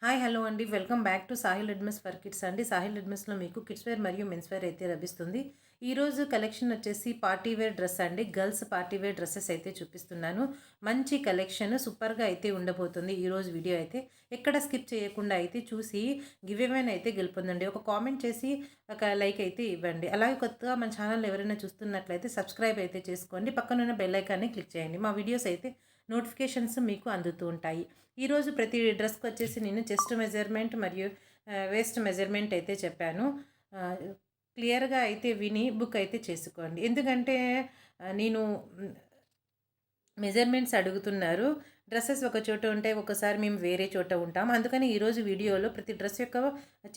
Hi hello అండి. Welcome back to Sahil readymades for kids అండి. సాహిల్ రెడ్మిస్లో మీకు కిడ్స్ వేర్ మరియు మెన్స్ వేర్ అయితే లభిస్తుంది. ఈరోజు కలెక్షన్ వచ్చేసి పార్టీ వేర్ డ్రెస్ అండి. గర్ల్స్ పార్టీ వేర్ డ్రెస్సెస్ అయితే చూపిస్తున్నాను. మంచి కలెక్షన్ సూపర్గా అయితే ఉండబోతుంది ఈరోజు వీడియో అయితే. ఎక్కడ స్కిప్ చేయకుండా అయితే చూసి గివ్ అవేని అయితే గెలుపొందండి. ఒక కామెంట్ చేసి ఒక లైక్ అయితే ఇవ్వండి. అలాగే కొత్తగా మన ఛానల్ ఎవరైనా చూస్తున్నట్లయితే సబ్స్క్రైబ్ అయితే చేసుకోండి. పక్కనున్న బెల్ ఐకాన్ని క్లిక్ చేయండి. మా వీడియోస్ అయితే నోటిఫికేషన్స్ మీకు అందుతూ ఉంటాయి. ఈరోజు ప్రతి డ్రెస్కి వచ్చేసి నేను చెస్ట్ మెజర్మెంట్ మరియు వేస్ట్ మెజర్మెంట్ అయితే చెప్పాను. క్లియర్గా అయితే విని బుక్ అయితే చేసుకోండి. ఎందుకంటే నేను మెజర్మెంట్స్ అడుగుతున్నారు. డ్రెస్సెస్ ఒక చోట ఉంటాయి, ఒకసారి మేము వేరే చోట ఉంటాం. అందుకని ఈరోజు వీడియోలో ప్రతి డ్రెస్ యొక్క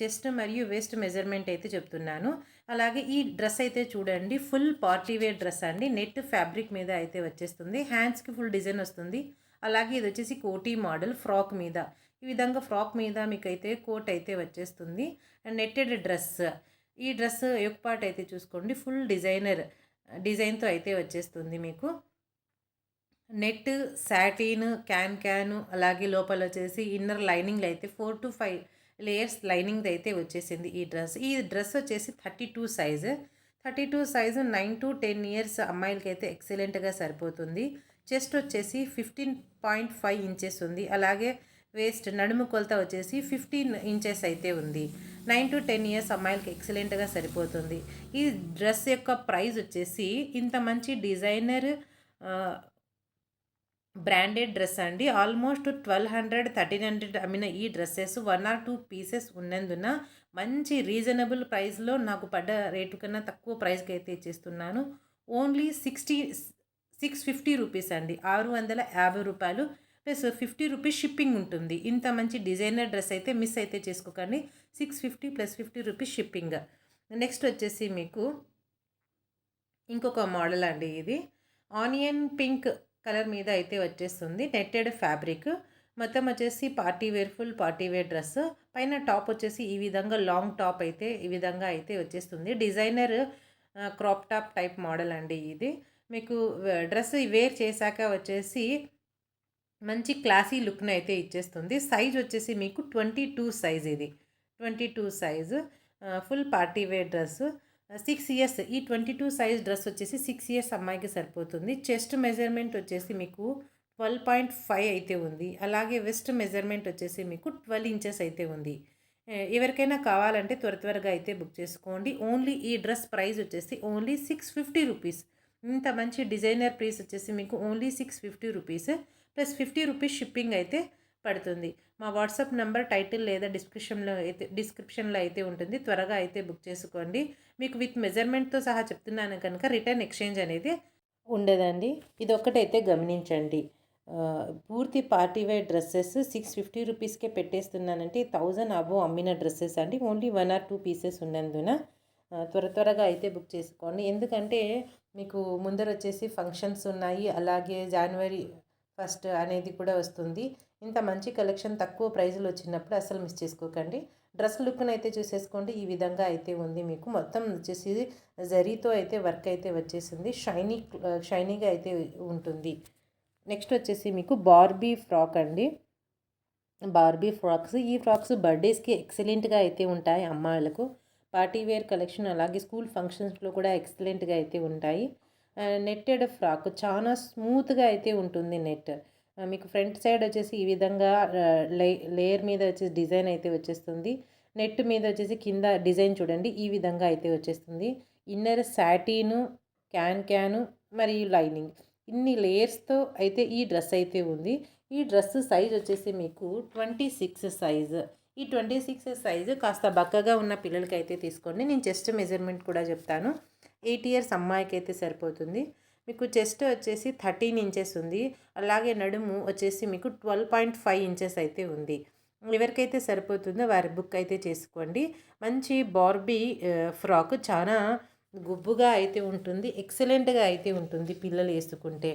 చెస్ట్ మరియు వేస్ట్ మెజర్మెంట్ అయితే చెప్తున్నాను. అలాగే ఈ డ్రెస్ అయితే చూడండి, ఫుల్ పార్టీ వేర్ డ్రెస్ అండి. నెట్ ఫ్యాబ్రిక్ మీద అయితే వచ్చేస్తుంది. హ్యాండ్స్కి ఫుల్ డిజైన్ వస్తుంది. అలాగే ఇది వచ్చేసి కోటీ మోడల్ ఫ్రాక్ మీద, ఈ విధంగా ఫ్రాక్ మీద మీకు అయితే కోట్ అయితే వచ్చేస్తుంది. And netted dress. ఈ డ్రెస్ యొక్క పార్ట్ అయితే చూసుకోండి, ఫుల్ డిజైన్తో అయితే వచ్చేస్తుంది మీకు. నెట్ సాటిన్ క్యాను అలాగే లోపల వచ్చేసి ఇన్నర్ లైనింగ్లు అయితే 4 to 5 లేయర్స్ లైనింగ్ అయితే వచ్చేసింది ఈ డ్రెస్ వచ్చేసి 32 సైజు 9 to 10 ఇయర్స్ అమ్మాయిలకి అయితే ఎక్సలెంట్గా సరిపోతుంది. చెస్ట్ వచ్చేసి 15.5 ఇంచెస్ ఉంది. అలాగే వేస్ట్ నడుము కొలత వచ్చేసి 15 ఇంచెస్ అయితే ఉంది. 9 to 10 ఇయర్స్ అమ్మాయిలకి ఎక్సలెంట్గా సరిపోతుంది. ఈ డ్రెస్ యొక్క ప్రైస్ వచ్చేసి ఇంత మంచి డిజైనర్ బ్రాండెడ్ డ్రెస్ అండి. ఆల్మోస్ట్ 1200 1300 అమ్మిన ఈ డ్రెస్సెస్ 1 or 2 పీసెస్ ఉన్నందున మంచి రీజనబుల్ ప్రైస్లో నాకు పడ్డ రేటు కన్నా తక్కువ ప్రైస్కి అయితే ఇచ్చేస్తున్నాను. ఓన్లీ 650 రూపీస్ అండి. 650 రూపాయలు ప్లస్ 50 రూపీస్ షిప్పింగ్ ఉంటుంది. ఇంత మంచి డిజైనర్ డ్రెస్ అయితే మిస్ అయితే చేసుకోకండి. 650 ప్లస్ 50 రూపీస్ షిప్పింగ్. నెక్స్ట్ వచ్చేసి మీకు ఇంకొక మోడల్ అండి. ఇది ఆనియన్ పింక్ కలర్ మీద అయితే వచ్చేస్తుంది. నెట్టెడ్ ఫ్యాబ్రిక్ మొత్తం వచ్చేసి ఫుల్ పార్టీ వేర్ డ్రెస్. పైన టాప్ వచ్చేసి ఈ విధంగా లాంగ్ టాప్ అయితే ఈ విధంగా అయితే వచ్చేస్తుంది. Designer crop top type model అండి ఇది. మీకు డ్రెస్ వేర్ చేశాక వచ్చేసి మంచి క్లాసీ లుక్ని అయితే ఇచ్చేస్తుంది. సైజ్ వచ్చేసి మీకు 22 సైజ్. ఇది 22 size full party wear dress. 6 years ఈ 22 సైజ్ డ్రెస్ వచ్చేసి 6 ఇయర్స్ అమ్మాయికి సరిపోతుంది. చెస్ట్ మెజర్మెంట్ వచ్చేసి మీకు 12.5 అయితే ఉంది. అలాగే వెస్ట్ మెజర్మెంట్ వచ్చేసి మీకు 12 ఇంచెస్ అయితే ఉంది. ఎవరికైనా కావాలంటే త్వరగా అయితే బుక్ చేసుకోండి. ఓన్లీ ఈ డ్రెస్ ప్రైస్ వచ్చేసి ఓన్లీ 650 రూపీస్. ఇంత మంచి డిజైనర్ పీస్ వచ్చేసి మీకు only 650 rupees plus 50 rupees shipping అయితే పడుతుంది. మా వాట్సాప్ నెంబర్ టైటిల్ లేదా డిస్క్రిప్షన్లో అయితే ఉంటుంది. త్వరగా అయితే బుక్ చేసుకోండి. మీకు విత్ మెజర్మెంట్తో సహా చెప్తున్నాను కనుక రిటర్న్ ఎక్స్చేంజ్ అనేది ఉండదండి. ఇది ఒక్కటైతే గమనించండి. పూర్తి పార్టీ వేర్ డ్రెస్సెస్ 650 రూపీస్కే పెట్టేస్తున్నానంటే 1000 అబోవ్ అమ్మిన డ్రెస్సెస్ అండి. ఓన్లీ 1 or 2 పీసెస్ ఉన్నందున త్వరగా అయితే బుక్ చేసుకోండి. ఎందుకంటే మీకు ముందర వచ్చేసి ఫంక్షన్స్ ఉన్నాయి. అలాగే January 1 అనేది కూడా వస్తుంది. ఇంత మంచి కలెక్షన్ తక్కువ ప్రైజ్లో వచ్చినప్పుడు అసలు మిస్ చేసుకోకండి. డ్రెస్ లుక్ను అయితే చూసేసుకోండి. ఈ విధంగా అయితే ఉంది. మీకు మొత్తం వచ్చేసి జరీతో అయితే వర్క్ అయితే వచ్చేసింది. షైనీగా అయితే ఉంటుంది. నెక్స్ట్ వచ్చేసి మీకు బార్బీ ఫ్రాక్ అండి. Barbie frocks. ఈ ఫ్రాక్స్ బర్త్డేస్కి ఎక్సలెంట్గా అయితే ఉంటాయి అమ్మాయిలకు. పార్టీ వేర్ కలెక్షన్ అలాగే స్కూల్ ఫంక్షన్స్లో కూడా ఎక్సలెంట్గా అయితే ఉంటాయి. నెట్టెడ్ ఫ్రాక్ చాలా స్మూత్గా అయితే ఉంటుంది నెట్. మీకు ఫ్రంట్ సైడ్ వచ్చేసి ఈ విధంగా లేయర్ మీద వచ్చేసి డిజైన్ అయితే వచ్చేస్తుంది. నెట్ మీద వచ్చేసి కింద డిజైన్ చూడండి ఈ విధంగా అయితే వచ్చేస్తుంది. ఇన్నర్ సాటిను క్యాను మరియు లైనింగ్ ఇన్ని లేయర్స్తో అయితే ఈ డ్రెస్ అయితే ఉంది. ఈ డ్రెస్ సైజ్ వచ్చేసి మీకు 26 సైజు. ఈ 26 సైజు కాస్త బక్కగా ఉన్న పిల్లలకి అయితే తీసుకోండి. నేను చెస్ట్ మెజర్మెంట్ కూడా చెప్తాను. 8 ఇయర్స్ అమ్మాయికి అయితే సరిపోతుంది. మీకు చెస్ట్ వచ్చేసి 13 ఇంచెస్ ఉంది. అలాగే నడుము వచ్చేసి మీకు 12.5 ఇంచెస్ అయితే ఉంది. ఎవరికైతే సరిపోతుందో వారి బుక్ అయితే చేసుకోండి. మంచి బార్బీ ఫ్రాక్ చాలా గుబ్బుగా అయితే ఉంటుంది. ఎక్సలెంట్గా అయితే ఉంటుంది పిల్లలు వేసుకుంటే.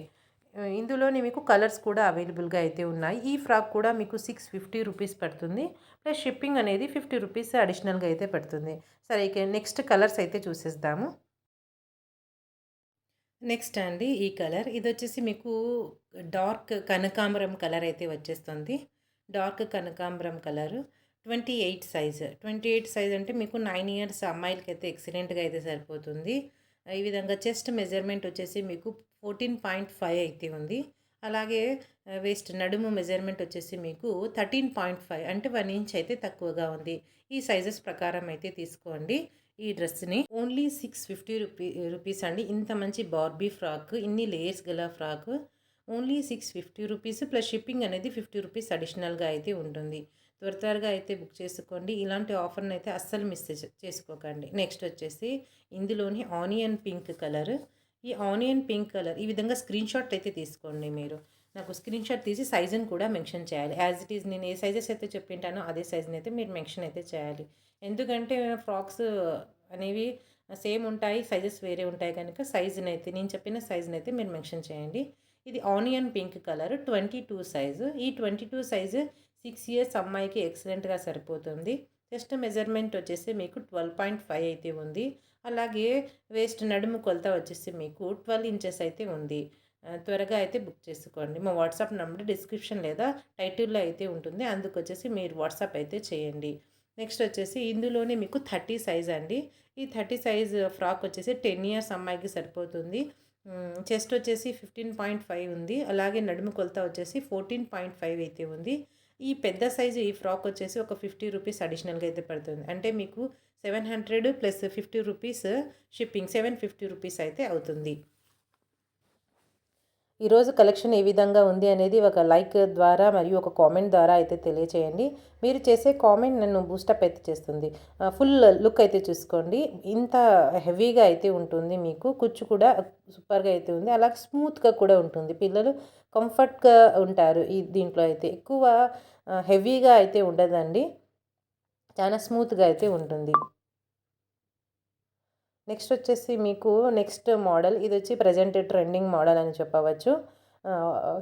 ఇందులోనే మీకు కలర్స్ కూడా అవైలబుల్గా అయితే ఉన్నాయి. ఈ ఫ్రాక్ కూడా మీకు 650 రూపీస్ పడుతుంది. ప్లస్ షిప్పింగ్ అనేది 50 రూపీస్ అడిషనల్గా అయితే పడుతుంది. సరే, ఇక నెక్స్ట్ కలర్స్ అయితే చూసేద్దాము. నెక్స్ట్ అండి ఈ కలర్. ఇది వచ్చేసి మీకు డార్క్ కనకాంబరం కలర్ అయితే వచ్చేస్తుంది. డార్క్ కనకాంబరం కలరు, 28 సైజ్. 28 సైజ్ అంటే మీకు 9 ఇయర్స్ అమ్మాయిలకైతే ఎక్సలెంట్‌గా అయితే సరిపోతుంది. ఈ విధంగా చెస్ట్ మెజర్‌మెంట్ వచ్చేసి మీకు 14.5 అయితే ఉంది. అలాగే వేస్ట్ నడుము మెజర్‌మెంట్ వచ్చేసి మీకు 13.5 అంటే 1 ఇంచ్ అయితే తక్కువగా ఉంది. ఈ సైజెస్ ప్రకారం అయితే తీసుకోండి ఈ డ్రెస్‌ని. ఓన్లీ 650 రూపీస్ అండి. ఇంత మంచి బార్బీ ఫ్రాక్, ఇన్ని లేయర్స్ గల frock only 650 rupees plus shipping అనేది 50 రూపీస్ అడిషనల్గా అయితే ఉంటుంది. త్వరగా అయితే బుక్ చేసుకోండి. ఇలాంటి ఆఫర్ని అయితే అస్సలు మిస్ చేసుకోకండి. నెక్స్ట్ వచ్చేసి ఇందులోని ఆనియన్ పింక్ కలర్. ఈ ఆనియన్ పింక్ కలర్ ఈ విధంగా స్క్రీన్ షాట్ అయితే తీసుకోండి మీరు. నాకు స్క్రీన్ షాట్ తీసి సైజుని కూడా మెన్షన్ చేయాలి. యాజ్ ఇట్ ఈజ్ నేను ఏ సైజెస్ అయితే చెప్పింటానో అదే సైజుని అయితే మీరు మెన్షన్ అయితే చేయాలి. ఎందుకంటే ఫ్రాక్స్ అనేవి సేమ్ ఉంటాయి, సైజెస్ వేరే ఉంటాయి కనుక సైజుని అయితే నేను చెప్పిన సైజుని అయితే మీరు మెన్షన్ చేయండి. ఇది ఆనియన్ పింక్ కలర్ 22 సైజు. ఈ 22 సైజు 6 ఇయర్స్ అమ్మాయికి ఎక్సలెంట్గా సరిపోతుంది. చెస్ట్ మెజర్మెంట్ వచ్చేసి మీకు 12.5 అయితే ఉంది. అలాగే వేస్ట్ నడుము కొలత వచ్చేసి మీకు 12 ఇంచెస్ అయితే ఉంది. త్వరగా అయితే బుక్ చేసుకోండి. మా వాట్సాప్ నెంబర్ డిస్క్రిప్షన్ లేదా టైటిల్లో అయితే ఉంటుంది. అందుకు వచ్చేసి మీరు వాట్సాప్ అయితే చేయండి. నెక్స్ట్ వచ్చేసి ఇందులోనే మీకు 30 సైజ్ అండి. ఈ 30 సైజ్ ఫ్రాక్ వచ్చేసి 10 ఇయర్స్ అమ్మాయికి సరిపోతుంది. చెస్ట్ వచ్చేసి 15.5 ఉంది. అలాగే నడుము కొలత వచ్చేసి 14.5 అయితే ఉంది. ఈ పెద్ద సైజు ఈ ఫ్రాక్ వచ్చేసి ఒక 50 రూపీస్ అడిషనల్గా అయితే పడుతుంది. అంటే మీకు 700 ప్లస్ 50 రూపీస్ షిప్పింగ్ 750 రూపీస్ అయితే అవుతుంది. ఈరోజు కలెక్షన్ ఏ విధంగా ఉంది అనేది ఒక లైక్ ద్వారా మరియు ఒక కామెంట్ ద్వారా అయితే తెలియచేయండి. మీరు చేసే కామెంట్ నన్ను బూస్టప్ అయితే చేస్తుంది. ఫుల్ లుక్ అయితే చూసుకోండి. ఇంత హెవీగా అయితే ఉంటుంది, మీకు కుచ్చు కూడా సూపర్గా అయితే ఉంది. అలాగే స్మూత్గా కూడా ఉంటుంది. పిల్లలు కంఫర్ట్గా ఉంటారు ఈ దీంట్లో అయితే. ఎక్కువ హెవీగా అయితే ఉండదండి, చాలా స్మూత్గా అయితే ఉంటుంది. నెక్స్ట్ వచ్చేసి మీకు నెక్స్ట్ మోడల్ ఇది వచ్చి ప్రజెంట్ ట్రెండింగ్ మోడల్ అని చెప్పవచ్చు.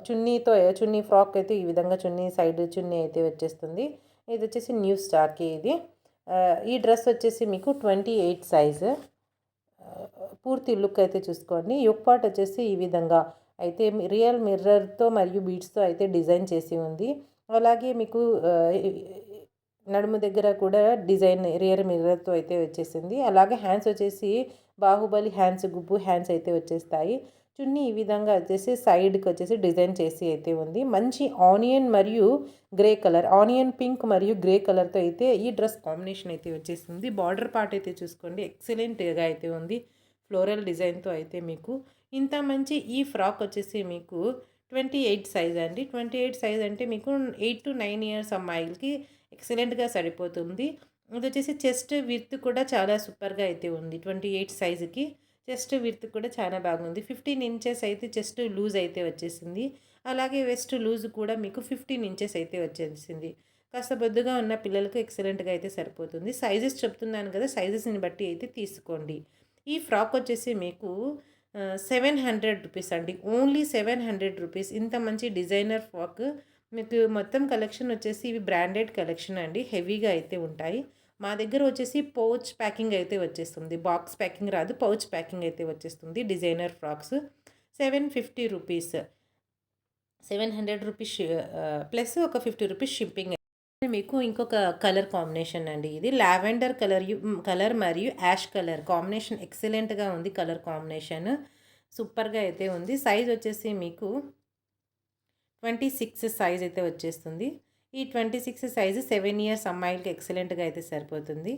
చున్నీ ఫ్రాక్ అయితే ఈ విధంగా చున్నీ సైడ్ చున్నీ అయితే వచ్చేస్తుంది. ఇది వచ్చేసి న్యూ స్టాక్ ఇది. ఈ డ్రెస్ వచ్చేసి మీకు 28 సైజు. పూర్తి లుక్ అయితే చూసుకోండి. యోక్ పార్ట్ వచ్చేసి ఈ విధంగా అయితే రియల్ మిర్రర్తో మరియు బీడ్స్తో అయితే డిజైన్ చేసి ఉంది. అలాగే మీకు నడుము దగ్గర కూడా డిజైన్ రియర్ మిర్రర్తో అయితే వచ్చేసింది. అలాగే హ్యాండ్స్ వచ్చేసి బాహుబలి హ్యాండ్స్, గుబ్బు హ్యాండ్స్ అయితే వచ్చేస్తాయి. చున్నీ ఈ విధంగా వచ్చేసి సైడ్కి వచ్చేసి డిజైన్ చేసి అయితే ఉంది. మంచి ఆనియన్ మరియు గ్రే కలర్, ఆనియన్ పింక్ మరియు గ్రే కలర్తో అయితే ఈ డ్రెస్ కాంబినేషన్ అయితే వచ్చేసింది. బార్డర్ పార్ట్ అయితే చూసుకోండి, ఎక్సలెంట్గా అయితే ఉంది. ఫ్లోరల్ డిజైన్తో అయితే మీకు ఇంత మంచి ఈ ఫ్రాక్ వచ్చేసి మీకు 28 సైజ్ అండి. 28 సైజ్ అంటే మీకు 8 to 9 ఇయర్స్ అమ్మాయిలకి ఎక్సలెంట్గా సరిపోతుంది. ఇది వచ్చేసి చెస్ట్ విడ్త్ కూడా చాలా సూపర్గా అయితే ఉంది. 28 సైజుకి చెస్ట్ విడ్త్ కూడా చాలా బాగుంది. 15 ఇంచెస్ అయితే చెస్ట్ లూజ్ అయితే వచ్చేసింది. అలాగే వెస్ట్ లూజ్ కూడా మీకు 15 ఇంచెస్ అయితే వచ్చేసింది. కాస్త బొద్దుగా ఉన్న పిల్లలకు ఎక్సలెంట్గా అయితే సరిపోతుంది. సైజెస్ చెప్తున్నాను కదా, సైజెస్ని బట్టి అయితే తీసుకోండి. ఈ ఫ్రాక్ వచ్చేసి మీకు 700 రూపీస్ అండి. Only 700 rupees. ఇంత మంచి డిజైనర్ ఫ్రాక్ మీకు మొత్తం కలెక్షన్ వచ్చేసి ఇవి బ్రాండెడ్ కలెక్షన్ అండి, హెవీగా అయితే ఉంటాయి. మా దగ్గర వచ్చేసి పౌచ్ ప్యాకింగ్ అయితే వచ్చేస్తుంది. బాక్స్ ప్యాకింగ్ రాదు, పౌచ్ ప్యాకింగ్ అయితే వచ్చేస్తుంది. Designer frocks 750 rupees, 700 rupees plus ఒక 50 రూపీస్ షిప్పింగ్. మీకు ఇంకొక కలర్ కాంబినేషన్ అండి. ఇది లావెండర్ కలర్ మరియు యాష్ కలర్ కాంబినేషన్ ఎక్సలెంట్గా ఉంది. కలర్ కాంబినేషన్ సూపర్గా అయితే ఉంది. సైజ్ వచ్చేసి మీకు 26 సైజ్ అయితే వచ్చేస్తుంది. ఈ 26 సైజు 7 ఇయర్స్ అమ్మాయిలకి ఎక్సలెంట్గా అయితే సరిపోతుంది.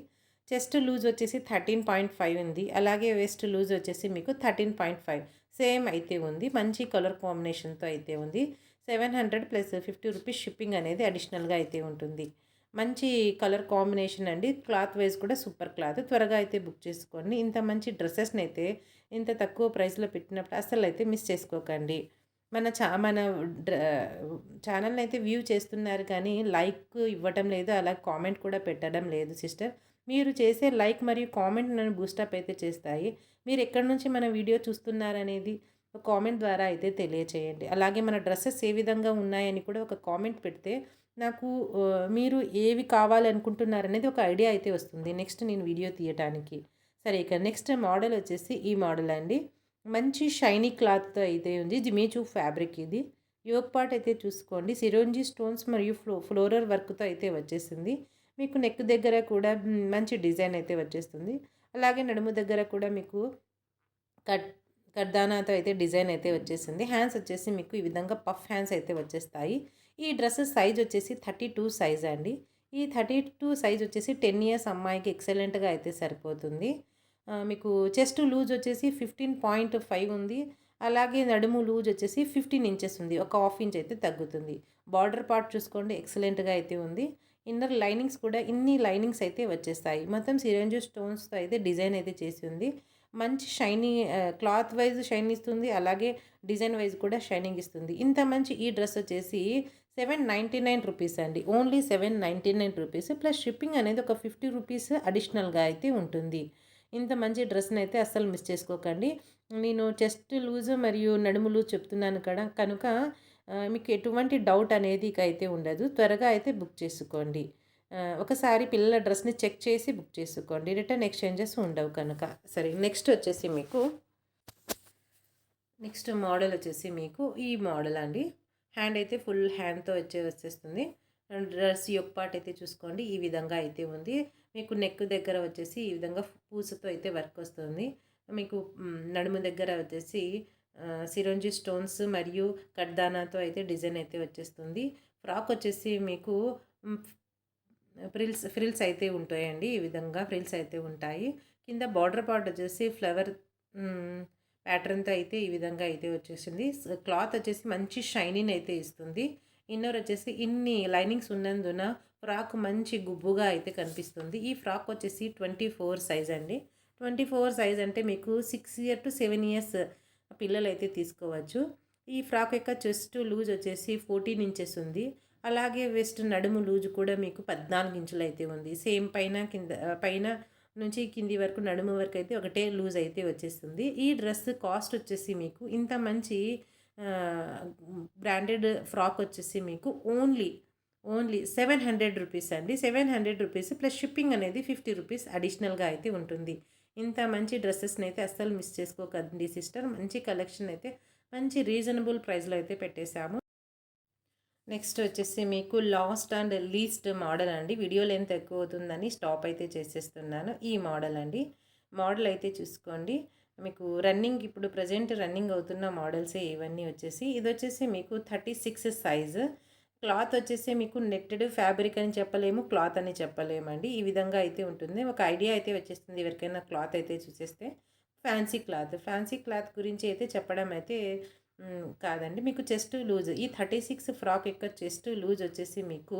చెస్ట్ లూజ్ వచ్చేసి 13.5 ఉంది. అలాగే వెస్ట్ లూజ్ వచ్చేసి మీకు 13.5 సేమ్ అయితే ఉంది. మంచి కలర్ కాంబినేషన్తో అయితే ఉంది. 700 ప్లస్ 50 రూపీస్ షిప్పింగ్ అనేది అడిషనల్గా అయితే ఉంటుంది. మంచి కలర్ కాంబినేషన్ అండి. క్లాత్ వైజ్ కూడా సూపర్ క్లాత్. త్వరగా అయితే బుక్ చేసుకోండి. ఇంత మంచి డ్రెస్సెస్ని అయితే ఇంత తక్కువ ప్రైస్లో పెట్టినప్పుడు అస్సలు అయితే మిస్ చేసుకోకండి. మన ఛానల్ని అయితే వ్యూ చేస్తున్నారు కానీ లైక్ ఇవ్వటం లేదు, అలా కామెంట్ కూడా పెట్టడం లేదు సిస్టర్. మీరు చేసే లైక్ మరియు కామెంట్ నన్ను బూస్టప్ అయితే చేస్తాయి. మీరు ఎక్కడి నుంచి మన వీడియో చూస్తున్నారనేది ఒక కామెంట్ ద్వారా అయితే తెలియచేయండి. అలాగే మన డ్రెస్సెస్ ఏ విధంగా ఉన్నాయని కూడా ఒక కామెంట్ పెడితే నాకు మీరు ఏవి కావాలనుకుంటున్నారనేది ఒక ఐడియా అయితే వస్తుంది నెక్స్ట్ నేను వీడియో తీయటానికి. సరే, ఇక నెక్స్ట్ మోడల్ వచ్చేసి ఈ మోడల్ అండి. మంచి షైనీ క్లాత్తో అయితే ఉంది. జిమేచూ ఫ్యాబ్రిక్ ఇది. యోక్ పార్ట్ అయితే చూసుకోండి సిరోంజి స్టోన్స్ మరియు ఫ్లోరల్ వర్క్తో అయితే వచ్చేసింది. మీకు నెక్ దగ్గర కూడా మంచి డిజైన్ అయితే వచ్చేస్తుంది. అలాగే నడుము దగ్గర కూడా మీకు కట్ కడ్దానాతో అయితే డిజైన్ అయితే వచ్చేసింది. హ్యాండ్స్ వచ్చేసి మీకు ఈ విధంగా పఫ్ హ్యాండ్స్ అయితే వచ్చేస్తాయి. ఈ డ్రెస్ సైజ్ వచ్చేసి 32 సైజ్ అండి. ఈ 32 సైజ్ వచ్చేసి 10 ఇయర్స్ అమ్మాయికి ఎక్సలెంట్గా అయితే సరిపోతుంది. మీకు చెస్ట్ లూజ్ వచ్చేసి 15.5 ఉంది. అలాగే నడుము లూజ్ వచ్చేసి 15 ఇంచెస్ ఉంది. ఒక హాఫ్ ఇంచ్ అయితే తగ్గుతుంది. బార్డర్ పార్ట్ చూసుకోండి ఎక్సలెంట్గా అయితే ఉంది. ఇన్నర్ లైనింగ్స్ కూడా ఇన్ని లైనింగ్స్ అయితే వచ్చేస్తాయి. మొత్తం సిరంజి స్టోన్స్తో అయితే డిజైన్ అయితే చేసి ఉంది. మంచి షైనీ క్లాత్ వైజ్ షైన్ ఇస్తుంది. అలాగే డిజైన్ వైజ్ కూడా షైనింగ్ ఇస్తుంది. ఇంత మంచి ఈ డ్రెస్ వచ్చేసి 799 రూపీస్ అండి. ఓన్లీ 799 రూపీస్ ప్లస్ షిప్పింగ్ అనేది ఒక 50 రూపీస్ అడిషనల్గా అయితే ఉంటుంది. ఇంత మంచి డ్రెస్ని అయితే అస్సలు మిస్ చేసుకోకండి. నేను చెస్ట్ లూజ్ మరియు నడుము లూజ్ చెప్తున్నాను కనుక మీకు ఎటువంటి డౌట్ అనేది అయితే ఉండదు. త్వరగా అయితే బుక్ చేసుకోండి. ఒకసారి పిల్లల డ్రెస్ని చెక్ చేసి బుక్ చేసుకోండి. రిటర్న్ ఎక్స్చేంజెస్ ఉండవు కనుక. సరే నెక్స్ట్ వచ్చేసి మీకు నెక్స్ట్ మోడల్ వచ్చేసి మీకు ఈ మోడల్ అండి. హ్యాండ్ అయితే ఫుల్ హ్యాండ్తో వచ్చేస్తుంది. డ్రెస్ యొక్క పార్ట్ అయితే చూసుకోండి ఈ విధంగా అయితే ఉంది. మీకు నెక్ దగ్గర వచ్చేసి ఈ విధంగా పూసతో అయితే వర్క్ వస్తుంది. మీకు నడుము దగ్గర వచ్చేసి సిరోంజి స్టోన్స్ మరియు కడ్దానాతో అయితే డిజైన్ అయితే వచ్చేస్తుంది. ఫ్రాక్ వచ్చేసి మీకు ఫ్రిల్స్ అయితే ఉంటాయండి. ఈ విధంగా ఫ్రిల్స్ అయితే ఉంటాయి. కింద బార్డర్ పార్ట్ వచ్చేసి ఫ్లవర్ ప్యాటర్న్తో అయితే ఈ విధంగా అయితే వచ్చేసింది. క్లాత్ వచ్చేసి మంచి షైనింగ్ అయితే ఇస్తుంది. ఇన్నర్ వచ్చేసి ఇన్ని లైనింగ్స్ ఉన్నందున ఫ్రాక్ మంచి గుబ్బుగా అయితే కనిపిస్తుంది. ఈ ఫ్రాక్ వచ్చేసి 24 సైజ్ అండి. 24 సైజ్ అంటే మీకు 6 ఇయర్ టు 7 ఇయర్స్ పిల్లలు అయితే తీసుకోవచ్చు. ఈ ఫ్రాక్ యొక్క చెస్ట్ లూజ్ వచ్చేసి 14 ఇంచెస్ ఉంది. అలాగే వెస్ట్ నడుము లూజ్ కూడా మీకు 14 ఇంచులు అయితే ఉంది. సేమ్ పైన నుంచి కింది వరకు నడుము వరకు అయితే ఒకటే లూజ్ అయితే వచ్చేస్తుంది. ఈ డ్రెస్ కాస్ట్ వచ్చేసి మీకు ఇంత మంచి బ్రాండెడ్ ఫ్రాక్ వచ్చేసి మీకు ఓన్లీ 700 రూపీస్ అండి. 700 రూపీస్ ప్లస్ షిప్పింగ్ అనేది 50 రూపీస్ అడిషనల్గా అయితే ఉంటుంది. ఇంత మంచి డ్రెస్సెస్ని అయితే అస్సలు మిస్ చేసుకోకండి సిస్టర్. మంచి కలెక్షన్ అయితే మంచి రీజనబుల్ ప్రైస్లో అయితే పెట్టేశాము. నెక్స్ట్ వచ్చేసి మీకు లాస్ట్ అండ్ లీస్ట్ మోడల్ అండి. వీడియో లెంత్ ఎక్కువ అవుతుందని స్టాప్ అయితే చేసేస్తున్నాను. ఈ మోడల్ అండి. మోడల్ అయితే చూసుకోండి. మీకు ఇప్పుడు ప్రజెంట్ రన్నింగ్ అవుతున్న మోడల్సే ఇవన్నీ వచ్చేసి. ఇది వచ్చేసి మీకు 36 సైజు. క్లాత్ వచ్చేసి మీకు నెట్టెడ్ ఫ్యాబ్రిక్ అని చెప్పలేము, క్లాత్ అని చెప్పలేమండి. ఈ విధంగా అయితే ఉంటుంది. ఒక ఐడియా అయితే వచ్చేస్తుంది ఎవరికైనా క్లాత్ అయితే చూసేస్తే. ఫ్యాన్సీ క్లాత్ గురించి అయితే చెప్పడం అయితే కాదండి. మీకు చెస్ట్ లూజ్ ఈ 36 ఫ్రాక్ యొక్క చెస్ట్ లూజ్ వచ్చేసి మీకు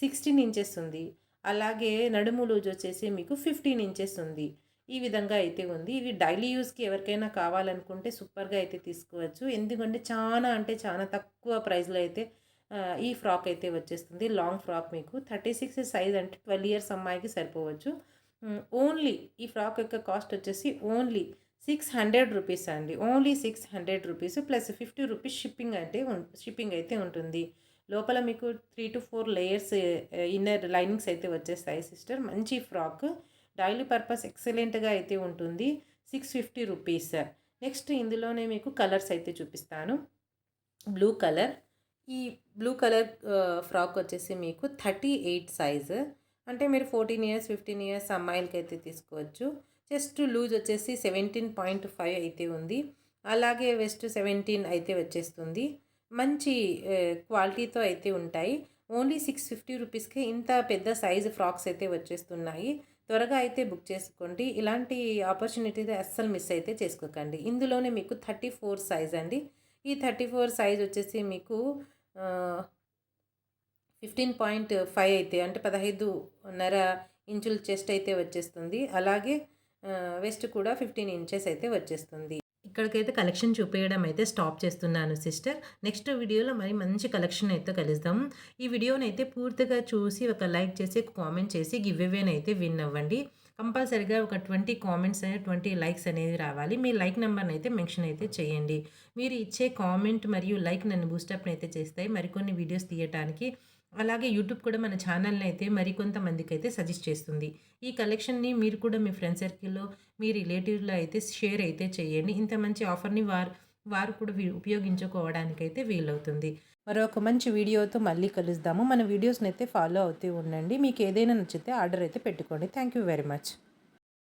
16 ఇంచెస్ ఉంది. అలాగే నడుము లూజ్ వచ్చేసి మీకు 15 ఇంచెస్ ఉంది. ఈ విధంగా అయితే ఉంది. ఇవి డైలీ యూస్కి ఎవరికైనా కావాలనుకుంటే సూపర్గా అయితే తీసుకోవచ్చు. ఎందుకంటే చాలా తక్కువ ప్రైస్లో అయితే ఈ ఫ్రాక్ అయితే వచ్చేస్తుంది. లాంగ్ ఫ్రాక్ మీకు 36 సైజ్ అంటే 12 ఇయర్స్ అమ్మాయికి సరిపోవచ్చు. ఓన్లీ ఈ ఫ్రాక్ యొక్క కాస్ట్ వచ్చేసి ఓన్లీ 600 రూపీస్ అండి. Only 600 rupees plus 50 rupees shipping అయితే ఉంటుంది. లోపల మీకు 3 to 4 లేయర్స్ ఇన్నర్ లైనింగ్స్ అయితే వచ్చేస్తాయి సిస్టర్. మంచి ఫ్రాక్ డైలీ పర్పస్ ఎక్సలెంట్గా అయితే ఉంటుంది. 650 రూపీస్. నెక్స్ట్ ఇందులోనే మీకు కలర్స్ అయితే చూపిస్తాను. Blue colour. ఈ బ్లూ కలర్ ఫ్రాక్ వచ్చేసి మీకు 38 సైజు. అంటే మీరు 14 ఇయర్స్ 15 ఇయర్స్ అమ్మాయిలకి అయితే తీసుకోవచ్చు. చెస్ట్ లూజ్ వచ్చేసి 17.5 అయితే ఉంది. అలాగే వెస్ట్ 17 అయితే వచ్చేస్తుంది. మంచి క్వాలిటీతో అయితే ఉంటాయి. ఓన్లీ 650 రూపీస్కి ఇంత పెద్ద సైజు ఫ్రాక్స్ అయితే వచ్చేస్తున్నాయి. త్వరగా అయితే బుక్ చేసుకోండి. ఇలాంటి ఆపర్చునిటీ అస్సలు మిస్ అయితే చేసుకోకండి. ఇందులోనే మీకు 34 సైజ్ అండి. ఈ 34 సైజ్ వచ్చేసి మీకు 15.5 అయితే అంటే 15.5 ఇంచుల చెస్ట్ అయితే వచ్చేస్తుంది. అలాగే వెస్ట్ కూడా 15 ఇంచెస్ అయితే వచ్చేస్తుంది. ఇక్కడికైతే కలెక్షన్ చూపించడం అయితే స్టాప్ చేస్తున్నాను సిస్టర్. నెక్స్ట్ వీడియోలో మరి మంచి కలెక్షన్ అయితే కలుద్దాం. ఈ వీడియోని అయితే పూర్తిగా చూసి ఒక లైక్ చేసి కామెంట్ చేసి గివ్ అవేని అయితే విన్ అవ్వండి. కంపల్సరిగా ఒక 20 కామెంట్స్ 20 లైక్స్ అనేది రావాలి. మీ లైక్ నెంబర్ని అయితే మెన్షన్ అయితే చేయండి. మీరు ఇచ్చే కామెంట్ మరియు లైక్ నన్ను బూస్టప్ని అయితే చేస్తాయి మరికొన్ని వీడియోస్ తీయడానికి. అలాగే యూట్యూబ్ కూడా మన ఛానల్ని అయితే మరికొంతమందికి అయితే సజెస్ట్ చేస్తుంది. ఈ కలెక్షన్ని మీరు కూడా మీ ఫ్రెండ్ సర్కిల్లో మీ రిలేటివ్లో అయితే షేర్ అయితే చేయండి. ఇంత మంచి ఆఫర్ని వారు కూడా ఉపయోగించుకోవడానికైతే వీలవుతుంది. మరొక మంచి వీడియోతో మళ్ళీ కలుద్దాము. మన వీడియోస్‌నైతే ఫాలో అవుతూ ఉండండి. మీకు ఏదైనా నచ్చితే ఆర్డర్ అయితే పెట్టుకోండి. Thank you very much.